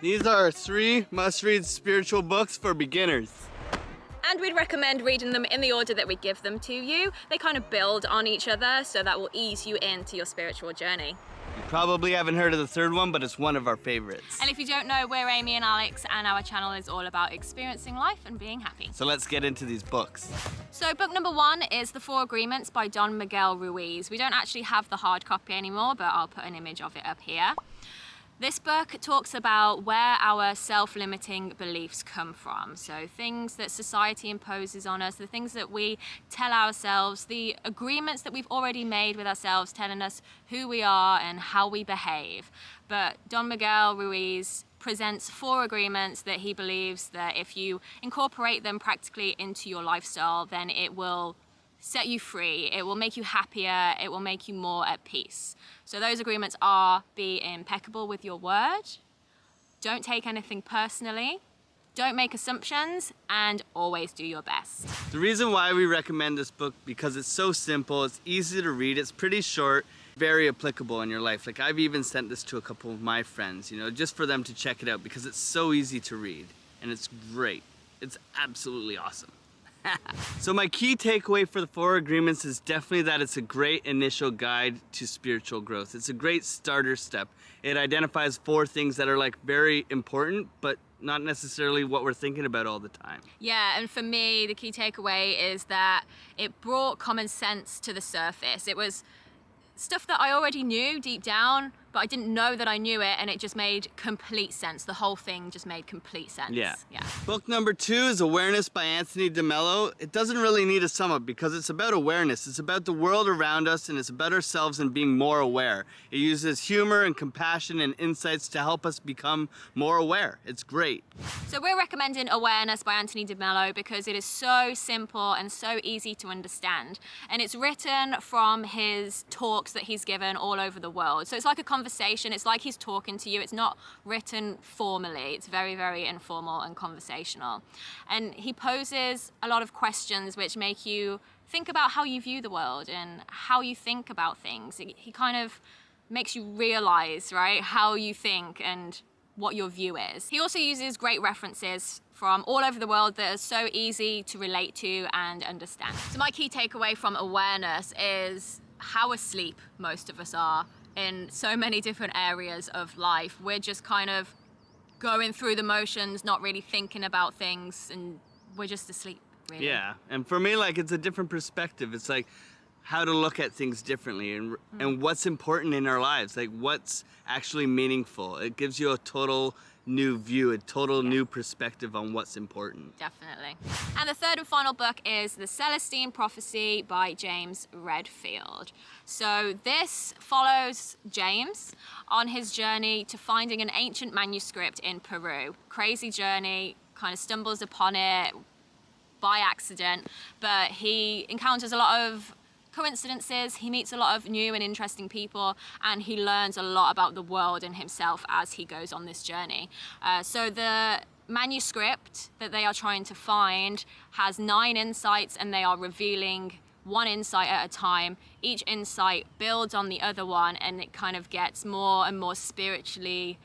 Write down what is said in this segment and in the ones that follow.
These are 3 must-read spiritual books for beginners. And we'd recommend reading them in the order that we give them to you. They kind of build on each other, so that will ease you into your spiritual journey. You probably haven't heard of the 3rd one, but it's one of our favorites. And if you don't know, we're Amy and Alex, and our channel is all about experiencing life and being happy. So let's get into these books. So book number 1 is The 4 Agreements by Don Miguel Ruiz. We don't actually have the hard copy anymore, but I'll put an image of it up here. This book talks about where our self-limiting beliefs come from. So things that society imposes on us, the things that we tell ourselves, the agreements that we've already made with ourselves telling us who we are and how we behave. But Don Miguel Ruiz presents 4 agreements that he believes that if you incorporate them practically into your lifestyle, then it will set you free, it will make you happier, it will make you more at peace. So those agreements are: be impeccable with your word, don't take anything personally, don't make assumptions, and always do your best. The reason why we recommend this book, because it's so simple, it's easy to read, it's pretty short, very applicable in your life. Like, I've even sent this to a couple of my friends, you know, just for them to check it out, because it's so easy to read and it's great. It's absolutely awesome. So my key takeaway for the 4 Agreements is definitely that it's a great initial guide to spiritual growth. It's a great starter step. It identifies 4 things that are like very important, but not necessarily what we're thinking about all the time. Yeah, and for me, the key takeaway is that it brought common sense to the surface. It was stuff that I already knew deep down, but I didn't know that I knew it, and it just made complete sense. The whole thing just made complete sense. Yeah. Book number 2 is Awareness by Anthony Demello. It doesn't really need a sum up because it's about awareness. It's about the world around us, and it's about ourselves and being more aware. It uses humor and compassion and insights to help us become more aware. It's great. So we're recommending Awareness by Anthony Demello because it is so simple and so easy to understand. And it's written from his talks that he's given all over the world. So it's like a conversation. It's like he's talking to you. It's not written formally. It's very, very informal and conversational. And he poses a lot of questions which make you think about how you view the world and how you think about things. He kind of makes you realize, right, how you think and what your view is. He also uses great references from all over the world that are so easy to relate to and understand. So my key takeaway from Awareness is how asleep most of us are in so many different areas of life. We're just kind of going through the motions, not really thinking about things, and we're just asleep, really. Yeah, and for me, like, it's a different perspective. It's like how to look at things differently and what's important in our lives, like what's actually meaningful. It gives you a total new view, a total new perspective on what's important. Definitely. And the 3rd and final book is The Celestine Prophecy by James Redfield. So this follows James on his journey to finding an ancient manuscript in Peru. Crazy journey, kind of stumbles upon it by accident, but he encounters a lot of coincidences, he meets a lot of new and interesting people, and he learns a lot about the world and himself as he goes on this journey. So the manuscript that they are trying to find has 9 insights, and they are revealing one insight at a time. Each insight builds on the other one, and it kind of gets more and more spiritually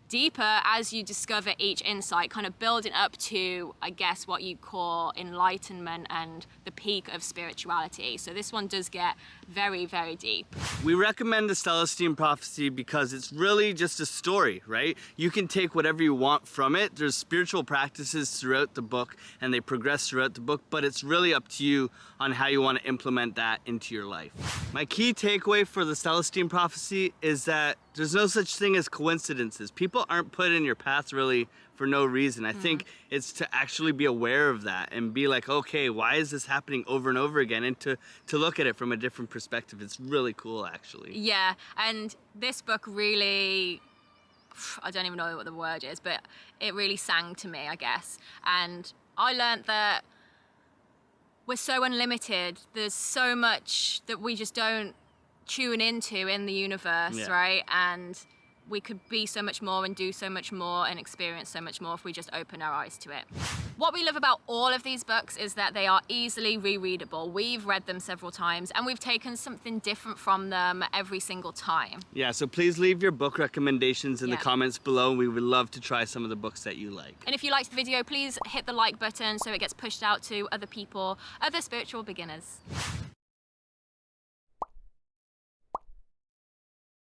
deeper as you discover each insight, kind of building up to, I guess, what you call enlightenment and the peak of spirituality. So this one does get very, very deep. We recommend the Celestine Prophecy because it's really just a story, right? You can take whatever you want from it. There's spiritual practices throughout the book, and they progress throughout the book, but it's really up to you on how you want to implement that into your life. My key takeaway for the Celestine Prophecy is that there's no such thing as coincidences. People aren't put in your path really for no reason. I think it's to actually be aware of that and be like, okay, why is this happening over and over again? And to look at it from a different perspective. It's really cool, actually. Yeah, and this book really, I don't even know what the word is, but it really sang to me, I guess. And I learned that we're so unlimited. There's so much that we just don't tune into in the universe, right? And we could be so much more and do so much more and experience so much more if we just open our eyes to it. What we love about all of these books is that they are easily rereadable. We've read them several times and we've taken something different from them every single time. Yeah, so please leave your book recommendations in the Yeah. comments below. We would love to try some of the books that you like. And if you liked the video, please hit the like button so it gets pushed out to other people, other spiritual beginners.